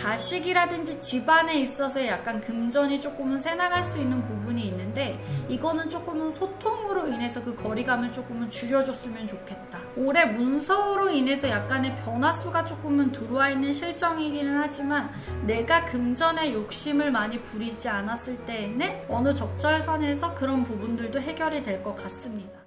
자식이라든지 집안에 있어서 약간 금전이 조금은 새나갈 수 있는 부분이 있는데 이거는 조금은 소통으로 인해서 그 거리감을 조금은 줄여줬으면 좋겠다. 올해 문서로 인해서 약간의 변화수가 조금은 들어와 있는 실정이기는 하지만 내가 금전에 욕심을 많이 부리지 않았을 때에는 어느 적절선에서 그런 부분들도 해결이 될 것 같습니다.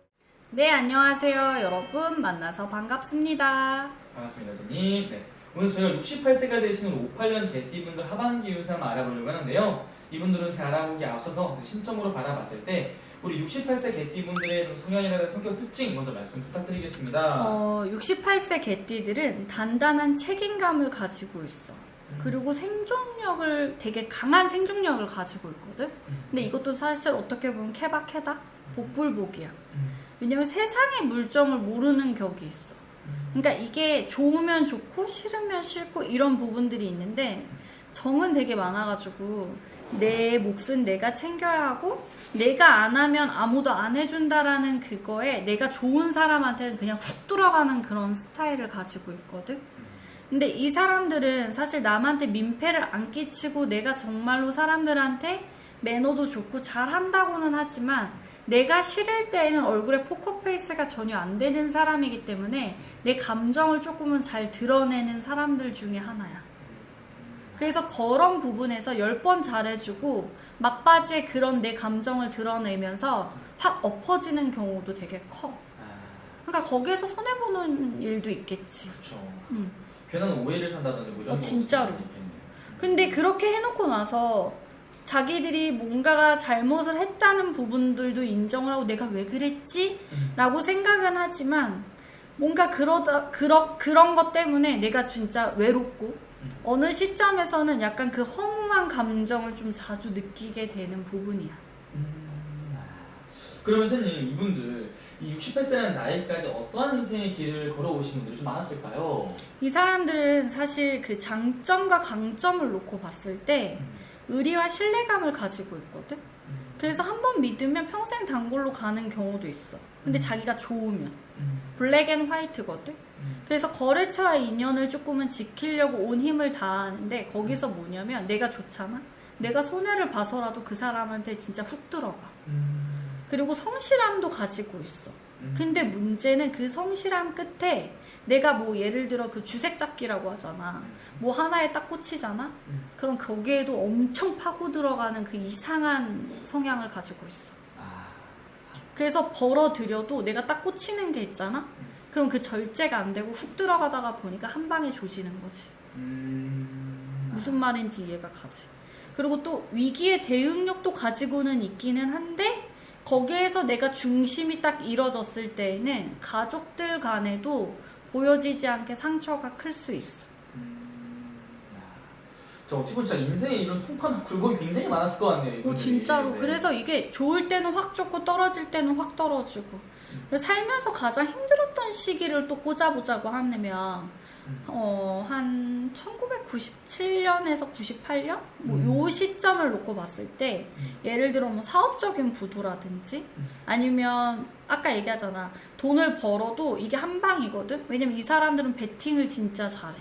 네, 안녕하세요. 여러분 만나서 반갑습니다. 반갑습니다, 선생님. 네. 오늘 저희가 68세가 되시는 58년 개띠분들 하반기 운세 한번 알아보려고 하는데요. 이분들은 알아보기에 앞서서 신점으로 바라봤을 때 우리 68세 개띠분들의 성향이라든지 성격 특징 먼저 말씀 부탁드리겠습니다. 68세 개띠들은 단단한 책임감을 가지고 있어. 그리고 생존력을 되게 강한 생존력을 가지고 있거든. 근데 이것도 사실 어떻게 보면 케바케다? 복불복이야. 왜냐면 세상의 물정을 모르는 격이 있어. 그러니까 이게 좋으면 좋고 싫으면 싫고 이런 부분들이 있는데 정은 되게 많아가지고 내 몫은 내가 챙겨야 하고 내가 안 하면 아무도 안 해준다라는 그거에 내가 좋은 사람한테는 그냥 훅 들어가는 그런 스타일을 가지고 있거든. 근데 이 사람들은 사실 남한테 민폐를 안 끼치고 내가 정말로 사람들한테 매너도 좋고 잘한다고는 하지만 내가 싫을 때에는 얼굴에 포커페이스가 전혀 안 되는 사람이기 때문에 내 감정을 조금은 잘 드러내는 사람들 중에 하나야. 그래서 그런 부분에서 10번 잘해주고 막바지에 그런 내 감정을 드러내면서 확 엎어지는 경우도 되게 커. 그러니까 거기에서 손해보는 일도 있겠지. 그렇죠. 괜한 오해를 산다든지 뭐 이런 거 진짜로. 근데 그렇게 해놓고 나서 자기들이 뭔가가 잘못을 했다는 부분들도 인정을 하고 내가 왜 그랬지? 라고 생각은 하지만 뭔가 그런 것 때문에 내가 진짜 외롭고 어느 시점에서는 약간 그 허무한 감정을 좀 자주 느끼게 되는 부분이야. 그러면 선생님 이분들 이 68세라는 나이까지 어떠한 인생의 길을 걸어오신 분들이 좀 많았을까요? 이 사람들은 사실 그 장점과 강점을 놓고 봤을 때 의리와 신뢰감을 가지고 있거든. 그래서 한번 믿으면 평생 단골로 가는 경우도 있어. 근데 자기가 좋으면 블랙 앤 화이트거든. 그래서 거래처와 인연을 조금은 지키려고 온 힘을 다하는데 거기서 뭐냐면 내가 좋잖아. 내가 손해를 봐서라도 그 사람한테 진짜 훅 들어가. 그리고 성실함도 가지고 있어. 근데 문제는 그 성실함 끝에 내가 뭐 예를 들어 그 주색 잡기라고 하잖아. 뭐 하나에 딱 꽂히잖아. 그럼 거기에도 엄청 파고 들어가는 그 이상한 성향을 가지고 있어. 그래서 벌어들여도 내가 딱 꽂히는 게 있잖아. 그럼 그 절제가 안 되고 훅 들어가다가 보니까 한 방에 조지는 거지. 무슨 말인지 이해가 가지. 그리고 또 위기의 대응력도 가지고는 있기는 한데 거기에서 내가 중심이 딱 이뤄졌을 때에는 가족들 간에도 보여지지 않게 상처가 클 수 있어. 저 어떻게 보면 진짜 인생에 이런 풍파나 굴곡이 굉장히 많았을 것 같네요. 진짜로. 네. 그래서 이게 좋을 때는 확 좋고 떨어질 때는 확 떨어지고. 살면서 가장 힘들었던 시기를 또 꽂아보자고 하면 한 1997년에서 98년? 요 시점을 놓고 봤을 때 예를 들어 뭐 사업적인 부도라든지 아니면 아까 얘기하잖아. 돈을 벌어도 이게 한 방이거든? 왜냐면 이 사람들은 베팅을 진짜 잘해.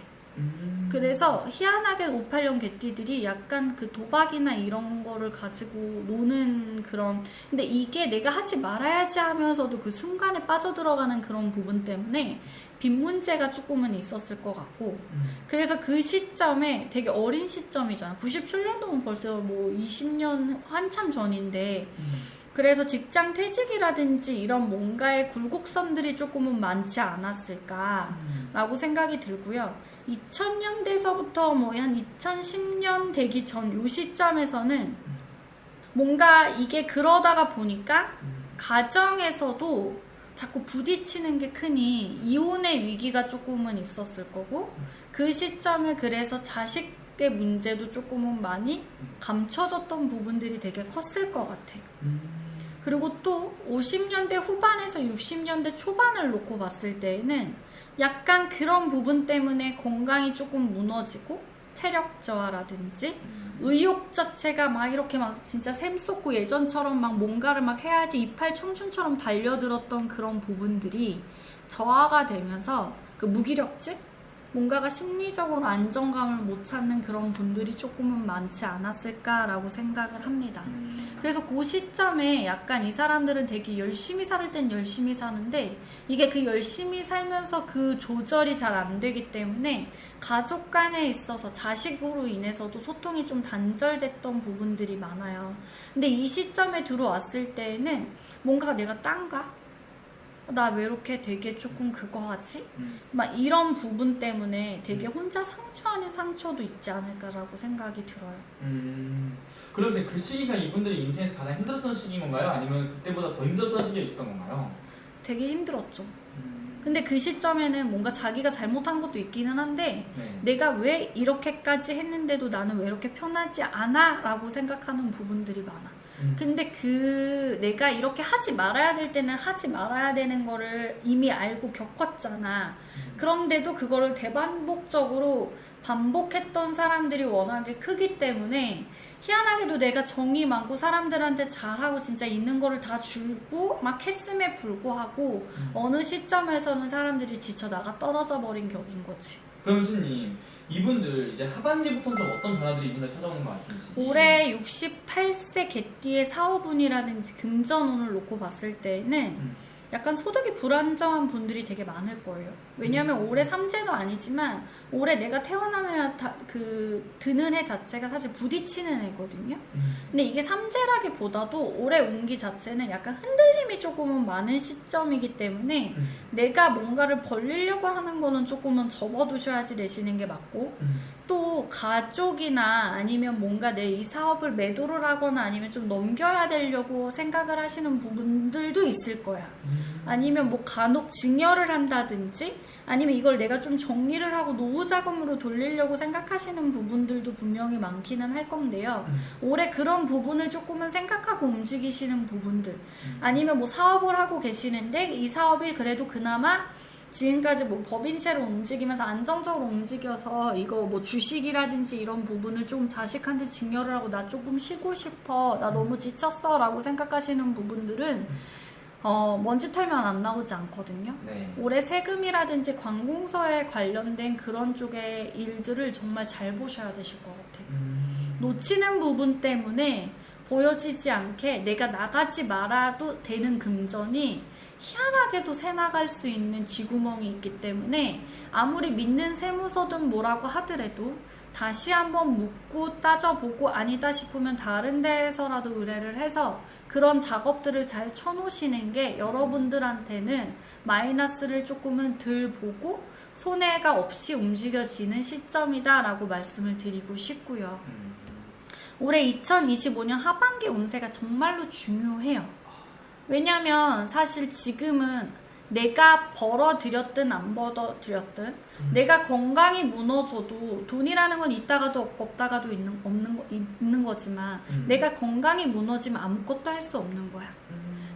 그래서 희한하게 58년 개띠들이 약간 그 도박이나 이런 거를 가지고 노는 그런, 근데 이게 내가 하지 말아야지 하면서도 그 순간에 빠져들어가는 그런 부분 때문에 빚 문제가 조금은 있었을 것 같고. 그래서 그 시점에 되게 어린 시점이잖아. 97년도면 벌써 뭐 20년 한참 전인데 그래서 직장 퇴직이라든지 이런 뭔가의 굴곡선들이 조금은 많지 않았을까라고 생각이 들고요. 2000년대서부터 뭐 한 2010년 되기 전 요 시점에서는 뭔가 이게 그러다가 보니까 가정에서도 자꾸 부딪히는 게 크니 이혼의 위기가 조금은 있었을 거고 그 시점에 그래서 자식의 문제도 조금은 많이 감춰졌던 부분들이 되게 컸을 것 같아. 그리고 또 50년대 후반에서 60년대 초반을 놓고 봤을 때에는 약간 그런 부분 때문에 건강이 조금 무너지고 체력 저하라든지 의욕 자체가 막 이렇게 막 진짜 샘솟고 예전처럼 막 뭔가를 막 해야지 이팔 청춘처럼 달려들었던 그런 부분들이 저하가 되면서 그 무기력증? 뭔가가 심리적으로 안정감을 못 찾는 그런 분들이 조금은 많지 않았을까라고 생각을 합니다. 그래서 그 시점에 약간 이 사람들은 되게 열심히 살 땐 열심히 사는데 이게 그 열심히 살면서 그 조절이 잘 안 되기 때문에 가족 간에 있어서 자식으로 인해서도 소통이 좀 단절됐던 부분들이 많아요. 근데 이 시점에 들어왔을 때에는 뭔가 내가 딴가? 나 왜 이렇게 되게 조금 그거 하지? 막 이런 부분 때문에 되게 혼자 상처 아닌 상처도 있지 않을까라고 생각이 들어요. 그럼 이제 그 시기가 이분들이 인생에서 가장 힘들었던 시기인 건가요? 아니면 그때보다 더 힘들었던 시기가 있었던 건가요? 되게 힘들었죠. 근데 그 시점에는 뭔가 자기가 잘못한 것도 있기는 한데 내가 왜 이렇게까지 했는데도 나는 왜 이렇게 편하지 않아? 라고 생각하는 부분들이 많아. 근데 내가 이렇게 하지 말아야 될 때는 하지 말아야 되는 거를 이미 알고 겪었잖아. 그런데도 그거를 대반복적으로 반복했던 사람들이 워낙에 크기 때문에 희한하게도 내가 정이 많고 사람들한테 잘하고 진짜 있는 거를 다 주고 막 했음에 불구하고 어느 시점에서는 사람들이 지쳐 나가 떨어져 버린 격인 거지. 그럼 교수님, 이분들 이제 하반기부터 좀 어떤 변화들이 이분들 찾아오는 것 같은지. 올해 68세 개띠의 사업운이라든지 금전운을 놓고 봤을 때는 약간 소득이 불안정한 분들이 되게 많을 거예요. 왜냐하면 올해 삼재도 아니지만 올해 내가 태어나는 드는 해 자체가 사실 부딪히는 해거든요. 근데 이게 삼재라기보다도 올해 운기 자체는 약간 흔들림이 조금은 많은 시점이기 때문에 내가 뭔가를 벌리려고 하는 거는 조금은 접어두셔야지 내시는 게 맞고 또 가족이나 아니면 뭔가 내 이 사업을 매도를 하거나 아니면 좀 넘겨야 되려고 생각을 하시는 부분들도 있을 거야. 아니면 뭐 간혹 증여를 한다든지 아니면 이걸 내가 좀 정리를 하고 노후 자금으로 돌리려고 생각하시는 부분들도 분명히 많기는 할 건데요. 올해 그런 부분을 조금은 생각하고 움직이시는 부분들 아니면 뭐 사업을 하고 계시는데 이 사업이 그래도 그나마 지금까지 뭐 법인체로 움직이면서 안정적으로 움직여서 이거 뭐 주식이라든지 이런 부분을 좀 자식한테 증여를 하고 나 조금 쉬고 싶어 나 너무 지쳤어 라고 생각하시는 부분들은 먼지 털면 안 나오지 않거든요. 네. 올해 세금이라든지 관공서에 관련된 그런 쪽의 일들을 정말 잘 보셔야 되실 것 같아요. 놓치는 부분 때문에 보여지지 않게 내가 나가지 말아도 되는 금전이 희한하게도 새나갈 수 있는 쥐구멍이 있기 때문에 아무리 믿는 세무서든 뭐라고 하더라도 다시 한번 묻고 따져보고 아니다 싶으면 다른 데에서라도 의뢰를 해서 그런 작업들을 잘 쳐놓으시는 게 여러분들한테는 마이너스를 조금은 덜 보고 손해가 없이 움직여지는 시점이다 라고 말씀을 드리고 싶고요. 올해 2025년 하반기 운세가 정말로 중요해요. 왜냐면 사실 지금은 내가 벌어들였든 안 벌어들였든 내가 건강이 무너져도 돈이라는 건 있다가도 없고 없다가도 있는 거지만 내가 건강이 무너지면 아무것도 할 수 없는 거야.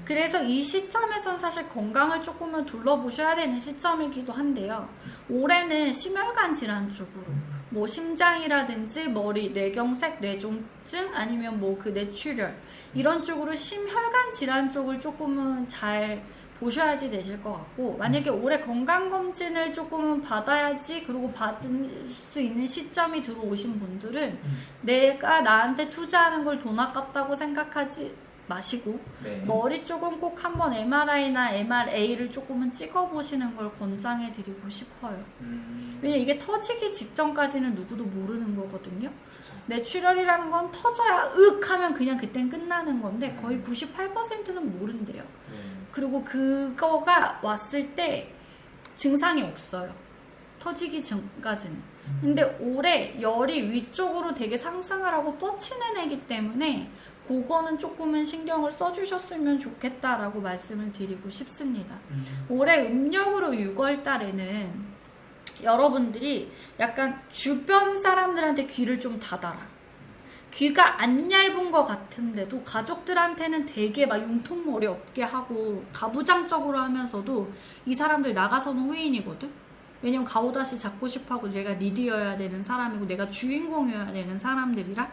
그래서 이 시점에선 사실 건강을 조금은 둘러보셔야 되는 시점이기도 한데요. 올해는 심혈관 질환 쪽으로 뭐 심장이라든지 머리, 뇌경색, 뇌종증 아니면 뭐 그 뇌출혈 이런 쪽으로 심혈관 질환 쪽을 조금은 잘 보셔야지 되실 것 같고 만약에 올해 건강검진을 조금은 받아야지 그리고 받을 수 있는 시점이 들어오신 분들은 내가 나한테 투자하는 걸 돈 아깝다고 생각하지 마시고 머리 쪽은 꼭 한번 MRI나 MRA를 조금은 찍어보시는 걸 권장해 드리고 싶어요. 왜냐면 이게 터지기 직전까지는 누구도 모르는 거거든요. 뇌출혈이라는 건 터져야 윽 하면 그냥 그땐 끝나는 건데 거의 98%는 모른대요. 그리고 그거가 왔을 때 증상이 없어요. 터지기 전까지는. 근데 올해 열이 위쪽으로 되게 상승을 하고 뻗치는 애기 때문에 그거는 조금은 신경을 써주셨으면 좋겠다라고 말씀을 드리고 싶습니다. 올해 음력으로 6월 달에는 여러분들이 약간 주변 사람들한테 귀를 좀 닫아라. 귀가 안 얇은 것 같은데도 가족들한테는 되게 막 융통머리 없게 하고 가부장적으로 하면서도 이 사람들 나가서는 후인이거든? 왜냐면 가오다시 잡고 싶어하고 내가 리드여야 되는 사람이고 내가 주인공이어야 되는 사람들이라.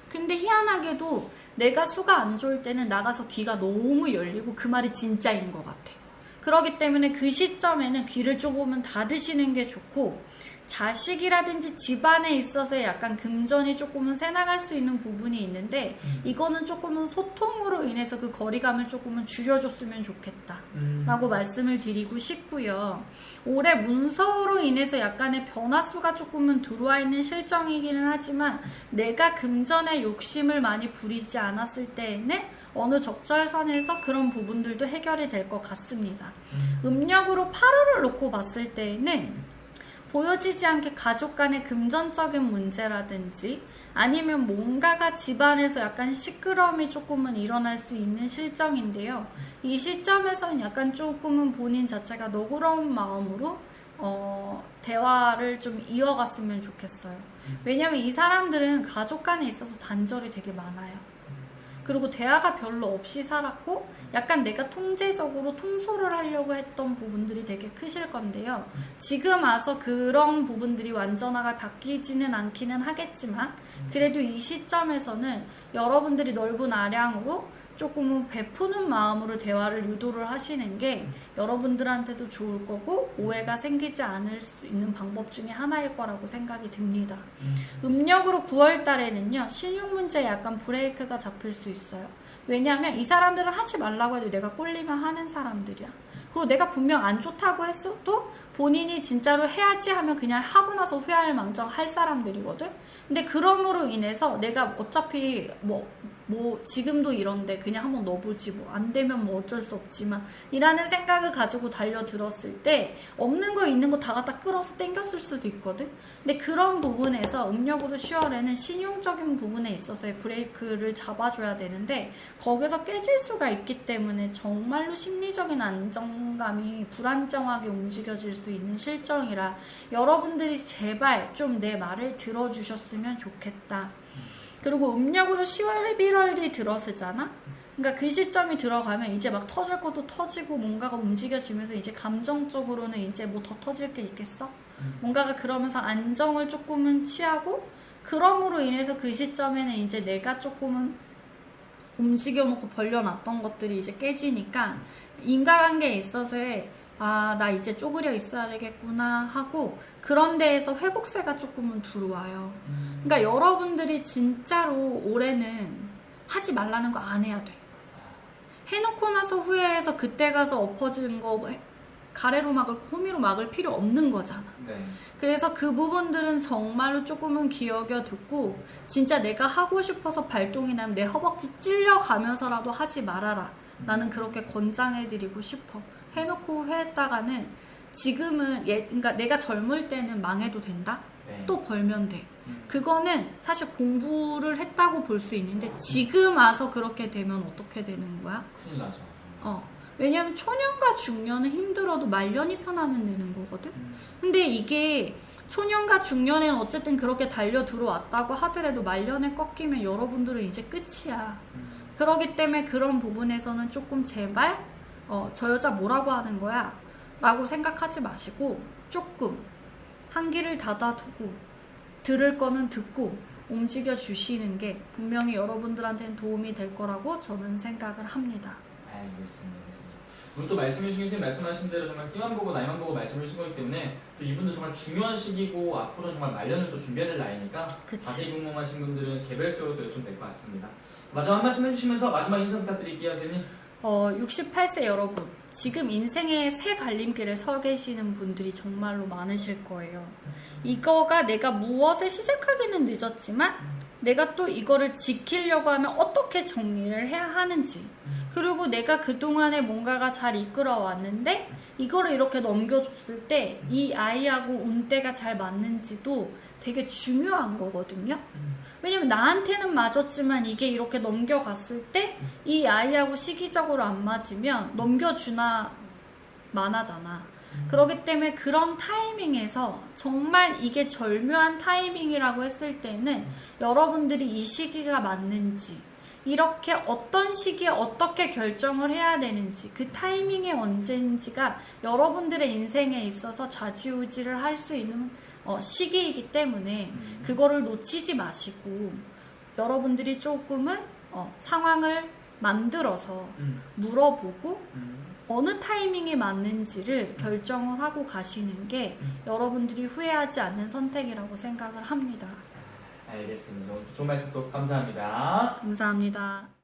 근데 희한하게도 내가 수가 안 좋을 때는 나가서 귀가 너무 열리고 그 말이 진짜인 것 같아. 그렇기 때문에 그 시점에는 귀를 조금은 닫으시는 게 좋고 자식이라든지 집안에 있어서 약간 금전이 조금은 새나갈 수 있는 부분이 있는데 이거는 조금은 소통으로 인해서 그 거리감을 조금은 줄여줬으면 좋겠다 라고 말씀을 드리고 싶고요. 올해 문서로 인해서 약간의 변화수가 조금은 들어와 있는 실정이기는 하지만 내가 금전에 욕심을 많이 부리지 않았을 때에는 어느 적절선에서 그런 부분들도 해결이 될 것 같습니다. 음력으로 8월을 놓고 봤을 때에는 보여지지 않게 가족 간의 금전적인 문제라든지 아니면 뭔가가 집안에서 약간 시끄러움이 조금은 일어날 수 있는 실정인데요. 이 시점에서는 약간 조금은 본인 자체가 너그러운 마음으로 대화를 좀 이어갔으면 좋겠어요. 왜냐면 이 사람들은 가족 간에 있어서 단절이 되게 많아요. 그리고 대화가 별로 없이 살았고 약간 내가 통제적으로 통솔을 하려고 했던 부분들이 되게 크실 건데요. 지금 와서 그런 부분들이 완전하게 바뀌지는 않기는 하겠지만 그래도 이 시점에서는 여러분들이 넓은 아량으로 조금은 베푸는 마음으로 대화를 유도를 하시는 게 여러분들한테도 좋을 거고 오해가 생기지 않을 수 있는 방법 중에 하나일 거라고 생각이 듭니다. 음력으로 9월 달에는요. 신용 문제에 약간 브레이크가 잡힐 수 있어요. 왜냐하면 이 사람들은 하지 말라고 해도 내가 꼴리면 하는 사람들이야. 그리고 내가 분명 안 좋다고 했어도 본인이 진짜로 해야지 하면 그냥 하고 나서 후회할 망정 할 사람들이거든. 근데 그럼으로 인해서 내가 어차피 뭐 지금도 이런데 그냥 한번 넣어보지 뭐 안 되면 뭐 어쩔 수 없지만 이라는 생각을 가지고 달려들었을 때 없는 거 있는 거 다 갖다 끌어서 땡겼을 수도 있거든. 근데 그런 부분에서 음력으로 10월에는 신용적인 부분에 있어서의 브레이크를 잡아줘야 되는데 거기서 깨질 수가 있기 때문에 정말로 심리적인 안정감이 불안정하게 움직여질 수 있는 실정이라 여러분들이 제발 좀 내 말을 들어주셨으면 좋겠다. 그리고 음력으로 10월, 11월이 들어서잖아? 그러니까 그 시점이 들어가면 이제 막 터질 것도 터지고 뭔가가 움직여지면서 이제 감정적으로는 이제 뭐 더 터질 게 있겠어? 뭔가가 그러면서 안정을 조금은 취하고 그럼으로 인해서 그 시점에는 이제 내가 조금은 움직여놓고 벌려놨던 것들이 이제 깨지니까 인간관계에 있어서의 나 이제 쪼그려 있어야 되겠구나 하고 그런 데에서 회복세가 조금은 들어와요. 그러니까 여러분들이 진짜로 올해는 하지 말라는 거 안 해야 돼. 해놓고 나서 후회해서 그때 가서 엎어지는 거 가래로 막을 호미로 막을 필요 없는 거잖아. 네. 그래서 그 부분들은 정말로 조금은 기억여 듣고 진짜 내가 하고 싶어서 발동이 나면 내 허벅지 찔려가면서라도 하지 말아라. 나는 그렇게 권장해드리고 싶어. 해놓고 후회했다가는 지금은 그러니까 내가 젊을 때는 망해도 된다? 네. 또 벌면 돼. 그거는 사실 공부를 했다고 볼 수 있는데 지금 와서 그렇게 되면 어떻게 되는 거야? 큰일 나죠. 왜냐면 초년과 중년은 힘들어도 말년이 편하면 되는 거거든? 근데 이게 초년과 중년에는 어쨌든 그렇게 달려 들어왔다고 하더라도 말년에 꺾이면 여러분들은 이제 끝이야. 그러기 때문에 그런 부분에서는 조금 제발 저 여자 뭐라고 하는 거야? 라고 생각하지 마시고 조금 한기를 닫아두고 들을 거는 듣고 움직여 주시는 게 분명히 여러분들한테는 도움이 될 거라고 저는 생각을 합니다. 알겠습니다. 오늘 또 말씀해 주신 선생님 말씀하신 대로 정말 끼만 보고 나이만 보고 말씀해 주신 거기 때문에 또 이분도 정말 중요한 시기고 앞으로는 정말 말년을 또 준비해야 될 나이니까 자세히 궁금하신 분들은 개별적으로 또 여쭤도 될 것 같습니다. 마지막 한 말씀 해주시면서 마지막 인사 부탁드릴게요, 선생님. 68세 여러분, 지금 인생의 새 갈림길에 서 계시는 분들이 정말로 많으실 거예요. 이거가 내가 무엇을 시작하기는 늦었지만 내가 또 이거를 지키려고 하면 어떻게 정리를 해야 하는지, 그리고 내가 그동안에 뭔가가 잘 이끌어 왔는데 이거를 이렇게 넘겨줬을 때 이 아이하고 운때가 잘 맞는지도 되게 중요한 거거든요. 왜냐면 나한테는 맞았지만 이게 이렇게 넘겨갔을 때 이 아이하고 시기적으로 안 맞으면 넘겨주나 마나잖아. 그렇기 때문에 그런 타이밍에서 정말 이게 절묘한 타이밍이라고 했을 때는 여러분들이 이 시기가 맞는지, 이렇게 어떤 시기에 어떻게 결정을 해야 되는지, 그 타이밍이 언제인지가 여러분들의 인생에 있어서 좌지우지를 할 수 있는 시기이기 때문에 그거를 놓치지 마시고 여러분들이 조금은 상황을 만들어서 물어보고 어느 타이밍에 맞는지를 결정을 하고 가시는 게 여러분들이 후회하지 않는 선택이라고 생각을 합니다. 알겠습니다. 오늘 좋은 말씀 또 감사합니다. 감사합니다.